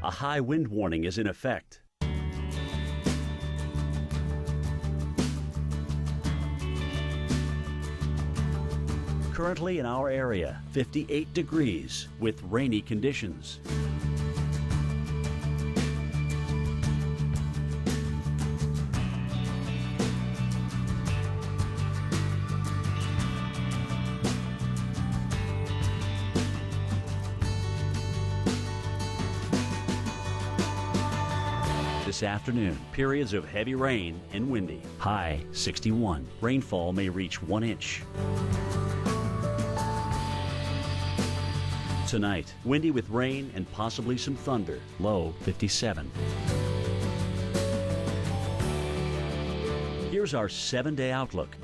A high wind warning is in effect. Currently in our area, 58 degrees with rainy conditions. This afternoon, periods of heavy rain and windy. High 61. Rainfall may reach 1 inch. Tonight, windy with rain and possibly some thunder. Low 57. Here's our 7-day outlook.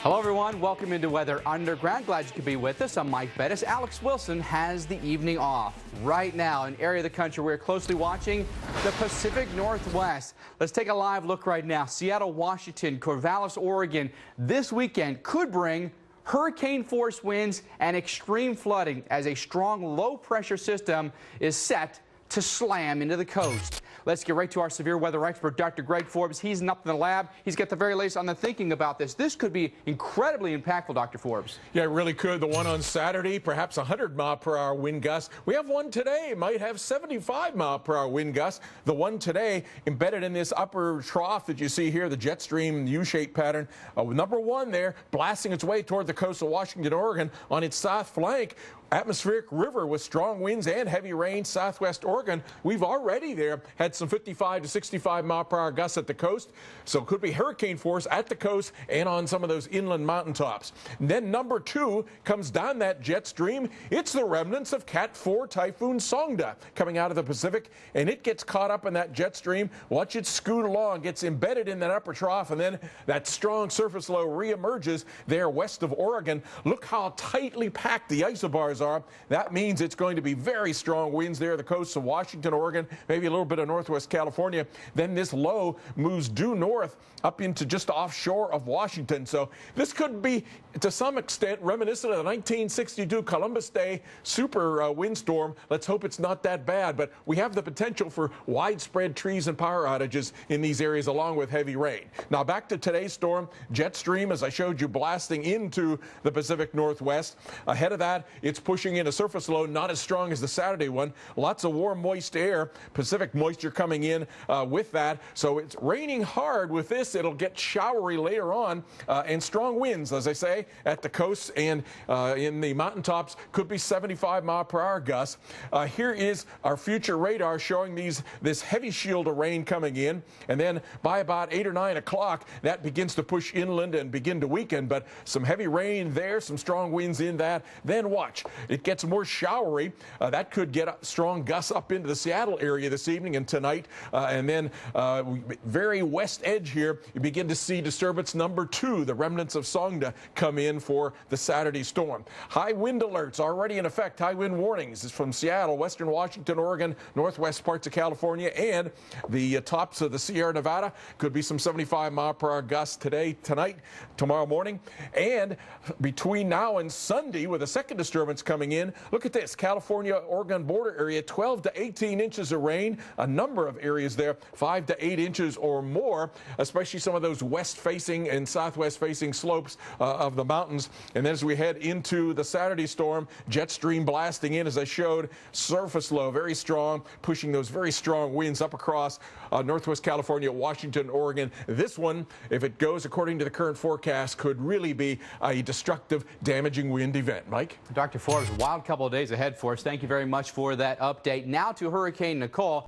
Hello everyone, welcome into Weather Underground. Glad you could be with us. I'm Mike Bettis. Alex Wilson has the evening off. Right now, an area of the country we're closely watching, the Pacific Northwest. Let's take a live look right now. Seattle, Washington, Corvallis, Oregon. This weekend could bring hurricane-force winds and extreme flooding as a strong low-pressure system is set to slam into the coast. Let's get right to our severe weather expert, Dr. Greg Forbes. He's up in the lab. He's got the very latest on the thinking about this. This could be incredibly impactful, Dr. Forbes. Yeah, it really could. The one on Saturday, perhaps 100-mile-per-hour wind gusts. We have one today, might have 75-mile-per-hour wind gusts. The one today, embedded in this upper trough that you see here, the jet stream U-shaped pattern. Number one there, blasting its way toward the coast of Washington, Oregon on its south flank. Atmospheric river with strong winds and heavy rain, southwest Oregon. We've already there had some 55 to 65 mile per hour gusts at the coast, so it could be hurricane force at the coast and on some of those inland mountaintops. And then number two comes down that jet stream. It's the remnants of Cat 4 Typhoon Songda coming out of the Pacific, and it gets caught up in that jet stream. Watch it scoot along, gets embedded in that upper trough, and then that strong surface low reemerges there west of Oregon. Look how tightly packed the isobars are. That means it's going to be very strong winds there, the coasts of Washington, Oregon, maybe a little bit of northwest California. Then this low moves due north up into just offshore of Washington. So this could be, to some extent, reminiscent of the 1962 Columbus Day super windstorm. Let's hope it's not that bad, but we have the potential for widespread trees and power outages in these areas along with heavy rain. Now back to today's storm, jet stream, as I showed you, blasting into the Pacific Northwest. Ahead of that, it's pushing in a surface low not as strong as the Saturday one. Lots of warm, moist air, Pacific moisture coming in with that. So it's raining hard with this. It'll get showery later on, and strong winds, as I say, at the coast and in the mountaintops could be 75-mile-per-hour gusts. Here is our future radar showing this heavy shield of rain coming in, and then by about 8 or 9 o'clock, that begins to push inland and begin to weaken. But some heavy rain there, some strong winds in that. Then watch. It gets more showery. That could get strong gusts up into the Seattle area this evening and tonight. And then very west edge here, you begin to see disturbance number 2, the remnants of Songda, come in for the Saturday storm. High wind alerts already in effect. High wind warnings is from Seattle, western Washington, Oregon, northwest parts of California, and the tops of the Sierra Nevada. Could be some 75-mile-per-hour gusts today, tonight, tomorrow morning. And between now and Sunday, with a second disturbance coming in, look at this, California-Oregon border area, 12 to 18 inches of rain. A number of areas there, 5 to 8 inches or more, especially some of those west-facing and southwest-facing slopes of the mountains. And then as we head into the Saturday storm, jet stream blasting in, as I showed, surface low, very strong, pushing those very strong winds up across northwest California, Washington, Oregon. This one, if it goes according to the current forecast, could really be a destructive, damaging wind event. Mike? Dr. Forbes, a wild couple of days ahead for us. Thank you very much for that update. Now to Hurricane Nicole.